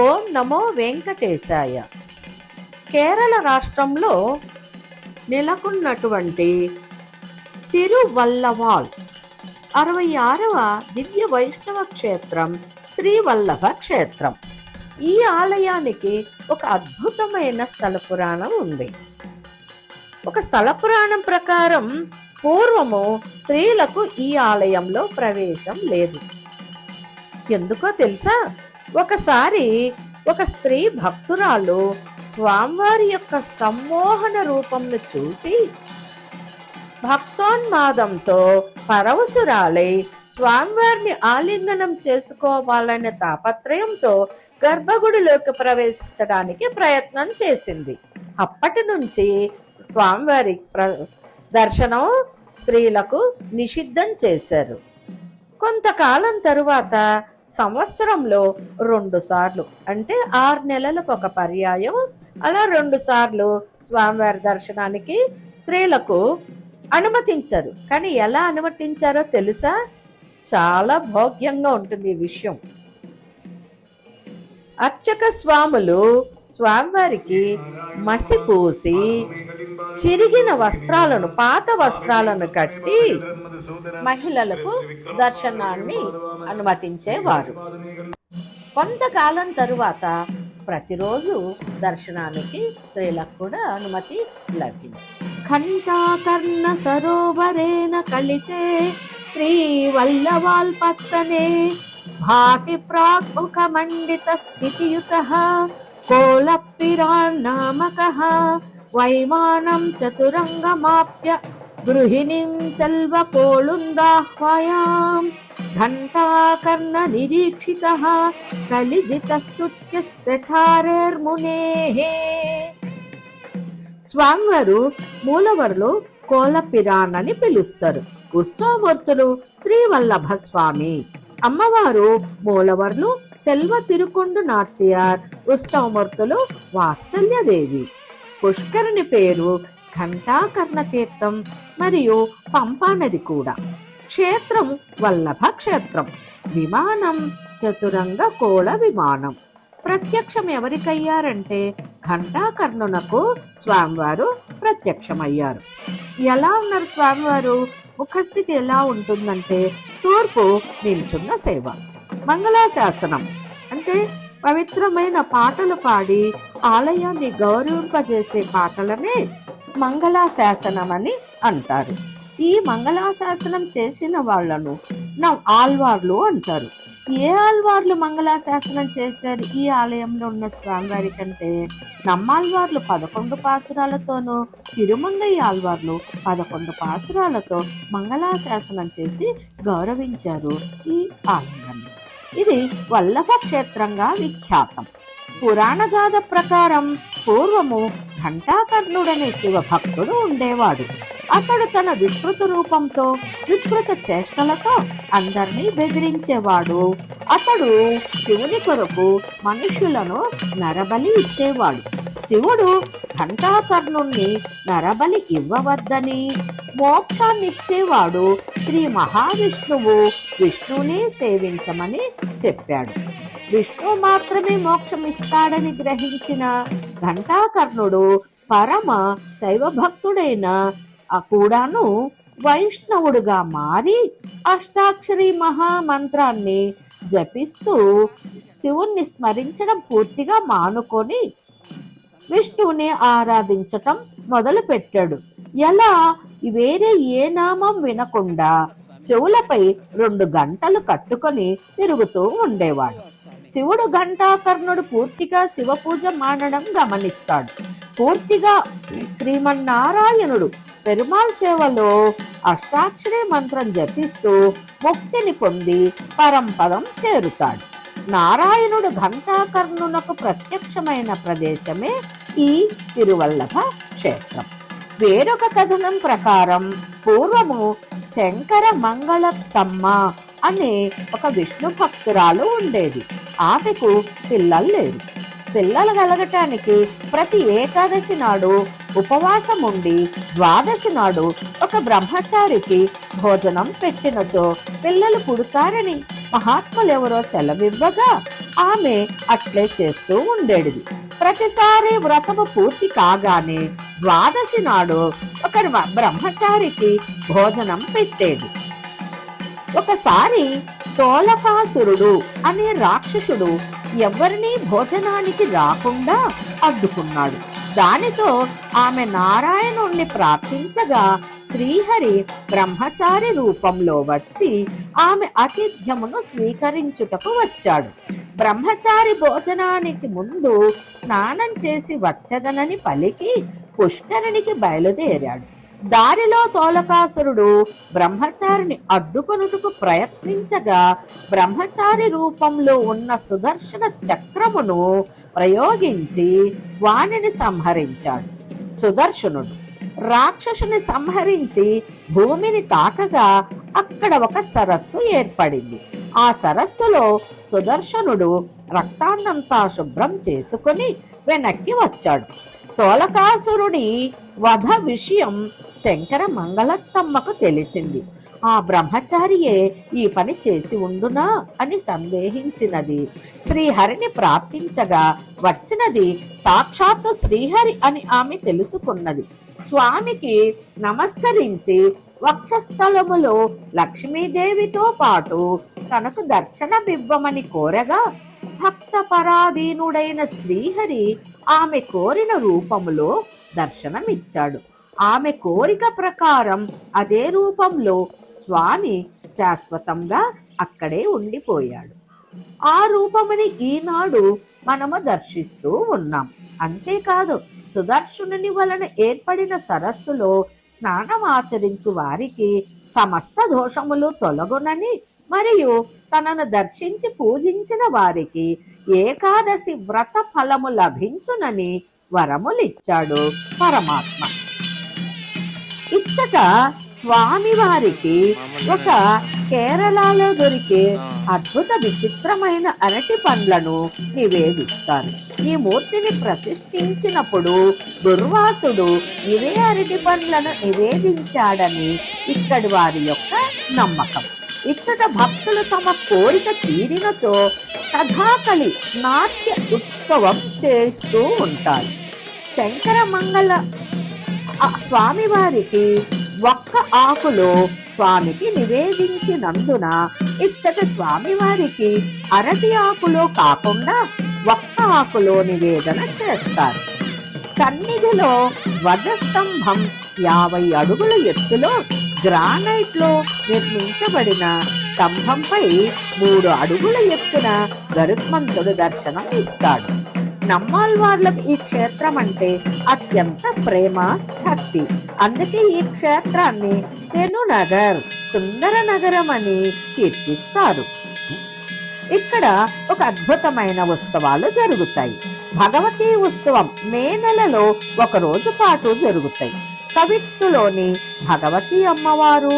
ఓం నమో వెంకటేశాయ. కేరళ రాష్ట్రంలో నెలకొన్నటువంటి తిరువల్లవాల్ 66వ దివ్య వైష్ణవ క్షేత్రం శ్రీవల్లభ క్షేత్రం. ఈ ఆలయానికి ఒక అద్భుతమైన స్థల పురాణం ఉంది. ఒక స్థల పురాణం ప్రకారం పూర్వము స్త్రీలకు ఈ ఆలయంలో ప్రవేశం లేదు. ఎందుకో తెలుసా? ఒకసారి ఒక స్త్రీ భక్తురాలు స్వామివారి యొక్క సమ్మోహన రూపంను చూసి భక్తోన్మాదంతో పరవశురాలై స్వామివారిని ఆలింగనం చేసుకోవాలనే తాపత్రయంతో గర్భగుడిలోకి ప్రవేశించడానికి ప్రయత్నం చేసింది. అప్పటి నుంచి స్వామివారి దర్శనం స్త్రీలకు నిషిద్ధం చేశారు. కొంతకాలం తరువాత సంవత్సరంలో 2 సార్లు, అంటే 6 నెలలకు ఒక పర్యాయం, అలా 2 సార్లు స్వామివారి దర్శనానికి స్త్రీలకు అనుమతించారు. కానీ ఎలా అనుమతించారో తెలుసా? చాలా భోగ్యంగా ఉంటుంది ఈ విషయం. అర్చక స్వాములు స్వామివారికి మసి పూసి చిరిగిన వస్త్రాలను, పాత వస్త్రాలను కట్టి మహిళలకు దర్శనాన్ని అనుమతించేవారు. కొంతకాలం తరువాత ప్రతిరోజు దర్శనానికి స్త్రీలకు కూడా అనుమతి లభించింది. ఘంటాకర్ణ సరోవరేణ కలితే శ్రీ వల్లవాల్ పత్తనే భాతి ప్రాగ్ముఖ మండిత స్థితియుతః కోలప్పిరాన్నామకః వైమానం చతురంగమాప్య గృహిణీం సెల్వకోళుందాహ్వయాం ఘంటాకర్ణ నిరీక్షితః కలిజితస్తుత్య శఠారేర్మునేః. స్వామివారు మూలవరులు కోలపిరాన్ అని పిలుస్తారు. ఉత్సవమూర్తులు శ్రీవల్లభ స్వామి. అమ్మవారు మూలవర్లు సెల్వ తిరుకొండు నాచియార్. ఉత్సవమూర్తులు వాత్సల్యదేవి. పుష్కరిణి పేరు ఘంటాకర్ణ తీర్థం మరియు పంపానది కూడా. క్షేత్రం వల్లభ క్షేత్రం. విమానం చతురంగ కోళ విమానం. ప్రత్యక్షం ఎవరికయ్యారంటే ఘంటాకర్ణునకు స్వామివారు ప్రత్యక్షమయ్యారు. ఎలా ఉన్నారు స్వామివారు? ముఖస్థితి ఎలా ఉంటుందంటే తూర్పు నిల్చున్న సేవ. మంగళాశాసనం అంటే పవిత్రమైన పాటలు పాడి ఆలయాన్ని గౌరవింపజేసే పాటలనే మంగళాశాసనం అని అంటారు. ఈ మంగళాశాసనం చేసిన వాళ్లను ఆల్వార్లు అంటారు. ఏ ఆల్వార్లు మంగళాశాసనం చేశారు ఈ ఆలయంలో ఉన్న స్వామివారి కంటే? నమ్మాల్వార్లు 11 పాసురాలతోనూ, తిరుమంగయ్య ఆల్వార్లు 11 పాసురాలతో మంగళాశాసనం చేసి గౌరవించారు ఈ ఆలయాన్ని. ఇది వల్లభ క్షేత్రంగా విఖ్యాతం. పురాణగాథ ప్రకారం పూర్వము ఘంటాకర్ణుడనే శివభక్తుడు ఉండేవాడు. అతడు తన వికృత రూపంతో, వికృత చేష్టలతో అందరినీ బెదిరించేవాడు. అతడు శివుని కొరకు మనుషులను నరబలి ఇచ్చేవాడు. శివుడు ఘంటాకర్ణుణ్ణి నరబలి ఇవ్వవద్దని, మోక్షాన్నిచ్చేవాడు శ్రీ మహావిష్ణువు, విష్ణువునే సేవించమని చెప్పాడు. విష్ణు మాత్రమే మోక్షం ఇస్తాడని గ్రహించిన ఘంటాకర్ణుడు పరమ శైవ భక్తుడైన కూడాను వైష్ణవుడుగా మారి అష్టాక్షరి మహామంత్రాన్ని జపిస్తూ శివుణ్ణి స్మరించడం పూర్తిగా మానుకొని విష్ణువుని ఆరాధించటం మొదలు పెట్టాడు. ఎలా? వేరే ఏ నామం వినకుండా చెవులపై 2 గంటలు కట్టుకొని తిరుగుతూ ఉండేవాడు. శివుడు ఘంటాకర్ణుడు పూర్తిగా శివ పూజ మానడం గమనిస్తాడు. పూర్తిగా శ్రీమన్నారాయణుడు పెరుమాళ్ సేవలో అష్టాక్షరి మంత్రం జపిస్తూ ముక్తిని పొంది పరంపదం చేరుతాడు. నారాయణుడు ఘంటాకర్ణునకు ప్రత్యక్షమైన ప్రదేశమే ఈ తిరువల్లభ క్షేత్రం. వేరొక కథనం ప్రకారం పూర్వము శంకర మంగళత్తమ్మ అనే ఒక విష్ణు భక్తురాలు ఉండేది. ఆమెకు పిల్లలు లేరు. పిల్లలు కలగటానికి ప్రతి ఏకాదశి నాడు ఉపవాసం ఉండి ద్వాదశి నాడు ఒక బ్రహ్మచారికి భోజనం పెట్టినచో పిల్లలు పుడతారని మహాత్ములెవరో సెలవివ్వగా ఆమె అట్లే చేస్తూ ఉండేది. ప్రతిసారి వ్రతము పూర్తి కాగానే ద్వాదశి నాడు ఒక బ్రహ్మచారికి భోజనం పెట్టేది. ఒకసారి తోలకాసురుడు అనే రాక్షసుడు ఎవరినీ భోజనానికి రాకుండా అడ్డుకున్నాడు. దానితో ఆమె నారాయణుణ్ణి ప్రార్థించగా శ్రీహరి బ్రహ్మచారి రూపంలో వచ్చి ఆమె ఆతిథ్యమును స్వీకరించుటకు వచ్చాడు. బ్రహ్మచారి భోజనానికి ముందు స్నానం చేసి వచ్చదనని పలికి పుష్కరిణికి బయలుదేరాడు. దారిలో తోలకాసురుడు బ్రహ్మచారిని అడ్డుకొనుటకు ప్రయత్నించగా బ్రహ్మచారి రూపంలో ఉన్న సుదర్శన చక్రమును ప్రయోగించి వానిని సంహరించాడు. సుదర్శనుడు రాక్షసుని సంహరించి భూమిని తాకగా అక్కడ ఒక సరస్సు ఏర్పడింది. ఆ సరస్సులో సుదర్శనుడు రక్తాన్నంతా శుభ్రం చేసుకుని వెనక్కి వచ్చాడు. తోలకాసురుడి వధ విషయం శంకర మంగళత్తమ్మకు తెలిసింది. ఆ బ్రహ్మచారియే ఈ పని చేసి ఉండునా అని సందేహించినది. శ్రీహరిని ప్రార్థించగా వచ్చినది సాక్షాత్తు శ్రీహరి అని ఆమె తెలుసుకున్నది. స్వామికి నమస్కరించి వక్షస్థలములో లక్ష్మీదేవితో పాటు తనకు దర్శనమివ్వమని కోరగా భక్త పరాధీనుడైన శ్రీహరి ఆమె కోరిన రూపములో దర్శనమిచ్చాడు. ఆమె కోరిక ప్రకారం అదే రూపంలో స్వామి శాశ్వతంగా అక్కడే ఉండిపోయాడు. ఆ రూపముని ఈనాడు మనము దర్శిస్తూ ఉన్నాం. అంతేకాదు, సుదర్శనుని వలన ఏర్పడిన సరస్సులో స్నానం ఆచరించు వారికి సమస్త దోషములు తొలగునని మరియు తనను దర్శించి పూజించిన వారికి ఏకాదశి వ్రత ఫలము లభించునని వరములిచ్చాడు పరమాత్మ. ఇచ్చట స్వామివారికి ఒక కేరళలో దొరికే అద్భుత విచిత్రమైన అరటి పండ్లను నివేదిస్తారు. ఈ మూర్తిని ప్రతిష్ఠించినప్పుడు దుర్వాసుడు ఇవే అరటి పండ్లను నివేదించాడని ఇక్కడి వారి యొక్క నమ్మకం. ఇచ్చట భక్తులు తమ కోరిక తీరినచో కథాకళి నాట్య ఉత్సవం చేస్తూ ఉంటారు. శంకర మంగళ స్వామివారికి ఒక్క ఆకులో స్వామికి నివేదించినందున ఇచ్చట స్వామివారికి అరటి ఆకులో కాకుండా ఒక్క ఆకులో నివేదన చేస్తారు. సన్నిధిలో ధ్వజస్తంభం 50 అడుగుల ఎత్తులో గ్రానైట్ లో నిర్మించబడిన స్తంభంపై 3 అడుగుల ఎత్తున గరుత్మంతుడు దర్శనం ఇస్తాడు. నమ్మాల్వార్లకు ఈ క్షేత్రం అంటే అత్యంత ప్రేమ, భక్తి. అందుకే ఈ క్షేత్రాన్ని తెనునగర్, సుందర నగరం అని కీర్తిస్తారు. ఇక్కడ ఒక అద్భుతమైన ఉత్సవాలు జరుగుతాయి. భగవతీ ఉత్సవం మే నెలలో 1 రోజు పాటు జరుగుతాయి. కవిత్తులోని భగవతీ అమ్మవారు,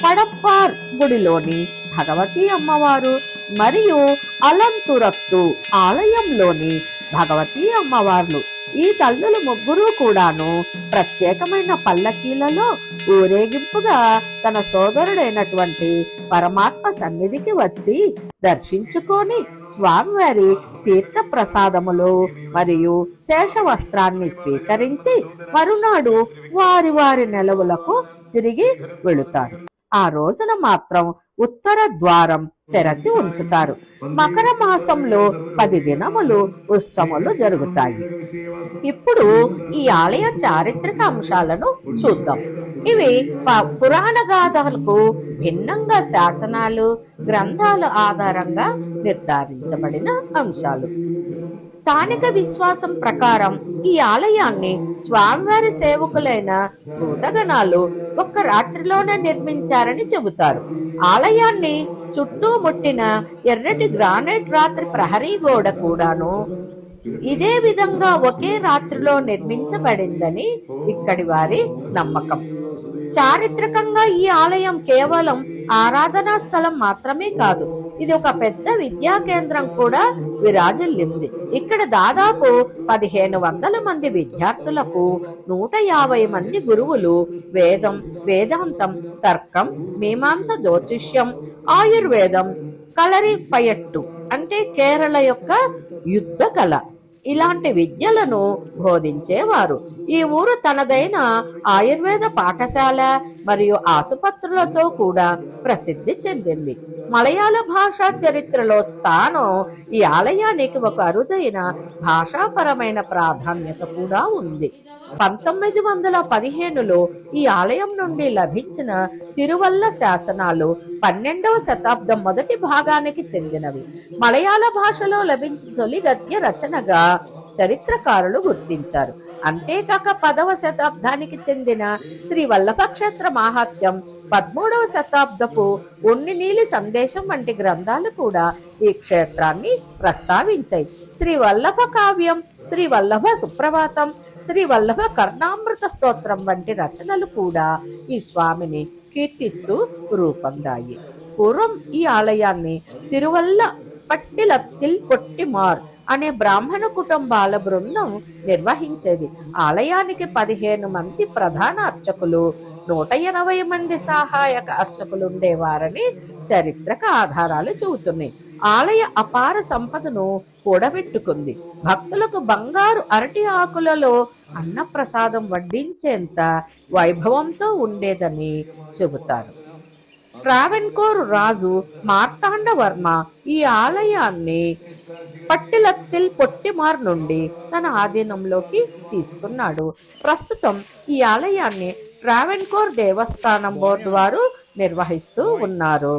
పడప్పార్ గుడిలోని భగవతీ అమ్మవారు మరియు అలంతురత్తు ఆలయంలోని భగవతీ అమ్మవార్లు, ఈ తల్లులు ముగ్గురు కూడాను ప్రత్యేకమైన పల్లకీలలో ఊరేగింపుగా తన సోదరుడైనటువంటి పరమాత్మ సన్నిధికి వచ్చి దర్శించుకొని స్వామివారి తీర్థ ప్రసాదములు మరియు శేష వస్త్రాన్ని స్వీకరించి మరునాడు వారి వారి నెలవులకు తిరిగి వెళుతారు. ఆ రోజున మాత్రం ఉత్తర ద్వారం తెరచి ఉంచుతారు. మకర మాసంలో 10 దినములు ఉత్సవాలు జరుగుతాయి. ఇప్పుడు ఈ ఆలయ చారిత్రక అంశాలను చూద్దాం. ఇవి పురాణ గాథలకు భిన్నంగా శాసనాలు, గ్రంథాల ఆధారంగా నిర్ధారించబడిన అంశాలు. స్థానిక విశ్వాసం ప్రకారం ఈ ఆలయాన్ని స్వామివారి సేవకులైన భూతగణాలు 1 రాత్రిలోనే నిర్మించారని చెబుతారు. ఆలయాన్ని చుట్టూ ముట్టిన ఎర్రటి గ్రానైట్ రాత్రి ప్రహరీ గోడ కూడాను ఇదే విధంగా ఒకే రాత్రిలో నిర్మించబడిందని ఇక్కడి వారి నమ్మకం. చారిత్రకంగా ఈ ఆలయం కేవలం ఆరాధనా స్థలం మాత్రమే కాదు, ఇది ఒక పెద్ద విద్యా కేంద్రం కూడా విరాజిల్లింది. ఇక్కడ దాదాపు 1500 మంది విద్యార్థులకు 150 మంది గురువులు వేదం, వేదాంతం, తర్కం, మీమాంస, జ్యోతిష్యం, ఆయుర్వేదం, కలరి పయట్టు అంటే కేరళ యొక్క యుద్ధ కళ, ఇలాంటి విద్యలను బోధించేవారు. ఈ ఊరు తనదైన ఆయుర్వేద పాఠశాల మరియు ఆసుపత్రులతో కూడా ప్రసిద్ధి చెందింది. మలయాళ భాషా చరిత్రలో స్థానం ఈ ఆలయానికి ఒక అరుదైన భాషాపరమైన ప్రాధాన్యత కూడా ఉంది. 1915లో ఈ ఆలయం నుండి లభించిన తిరువల్ల శాసనాలు 12వ శతాబ్దం మొదటి భాగానికి చెందినవి. మలయాళ భాషలో లభించిన తొలి గద్య రచనగా చరిత్రకారులు గుర్తించారు. అంతేకాక 10వ శతాబ్దానికి చెందిన శ్రీ వల్లభ క్షేత్ర మాహాత్మ్యం, 13వ శతాబ్దపు నీలి సందేశం వంటి గ్రంథాలు కూడా ఈ క్షేత్రాన్ని ప్రస్తావించాయి. శ్రీ వల్లభ కావ్యం, శ్రీ వల్లభ సుప్రభాతం, శ్రీ వల్లభ కర్ణామృత స్తోత్రం వంటి రచనలు కూడా ఈ స్వామిని కీర్తిస్తూ రూపొందాయి. పూర్వం ఈ ఆలయాన్ని తిరువల్ల పట్టిలత్తిల్ పొట్టిమార్ అనే బ్రాహ్మణ కుటుంబాల బృందం నిర్వహించేది. ఆలయానికి 15 మంది ప్రధాన అర్చకులు, 180 మంది సహాయక అర్చకులు ఉండేవారని చారిత్రక ఆధారాలు చెబుతున్నాయి. ఆలయ అపార సంపదను కూడబెట్టుకుంది. భక్తులకు బంగారు అరటి ఆకులలో అన్నప్రసాదం వడ్డించేంత వైభవంతో ఉండేదని చెబుతారు. ట్రావెన్కోర్ రాజు మార్తాండవర్మ ఈ ఆలయాన్ని పట్టిలత్తిల్ పొట్టిమార్ నుండి తన ఆధీనంలోకి తీసుకున్నాడు. ప్రస్తుతం ఈ ఆలయాన్ని ట్రావెన్కోర్ దేవస్థానం బోర్డు వారు నిర్వహిస్తూ ఉన్నారు.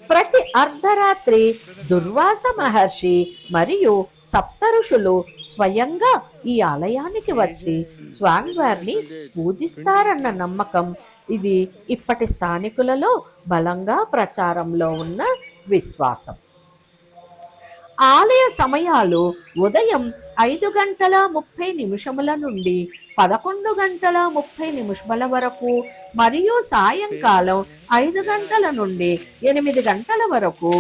ప్రతి అర్ధరాత్రి దుర్వాస మహర్షి మరియు సప్తఋషులు స్వయంగా ఈ ఆలయానికి వచ్చి స్వామివారిని పూజిస్తారన్న నమ్మకం ఇది ఇప్పటి స్థానికులలో బలంగా ప్రచారంలో ఉన్న విశ్వాసం. ఆలయ సమయాలు ఉదయం 5:30 నుండి 11:30 వరకు మరియు సాయంకాలం 5 గంటల నుండి 8 గంటల వరకు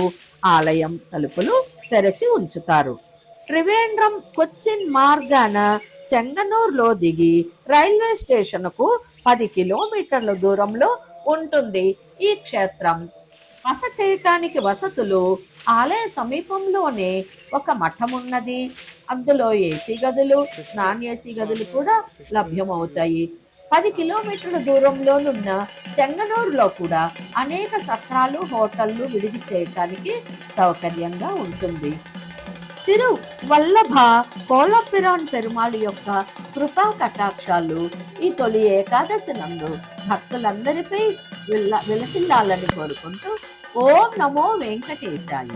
ఆలయం తలుపులు తెరచి ఉంచుతారు. త్రివేంద్రం కొచ్చిన్ మార్గాన చెంగనూరులో దిగి రైల్వే స్టేషన్కు 10 కిలోమీటర్ల దూరంలో ఉంటుంది ఈ క్షేత్రం. బస చేయటానికి వసతులు, ఆలయ సమీపంలోనే ఒక మఠం ఉన్నది. అందులో ఏసీ గదులు, నాన్ ఏసీ గదులు కూడా లభ్యమవుతాయి. 10 కిలోమీటర్ల దూరంలోనున్న చెంగనూరులో కూడా అనేక సత్రాలు, హోటళ్లు విడిది చేయటానికి సౌకర్యంగా ఉంటుంది. తిరు వల్లభ కోలపిరాన్ పెరుమాళ్ యొక్క కృపా కటాక్షాలు ఈ తొలి ఏకాదశి నందు భక్తులందరిపై విలసిల్లాలని కోరుకుంటూ ఓం నమో వెంకటేశాయ.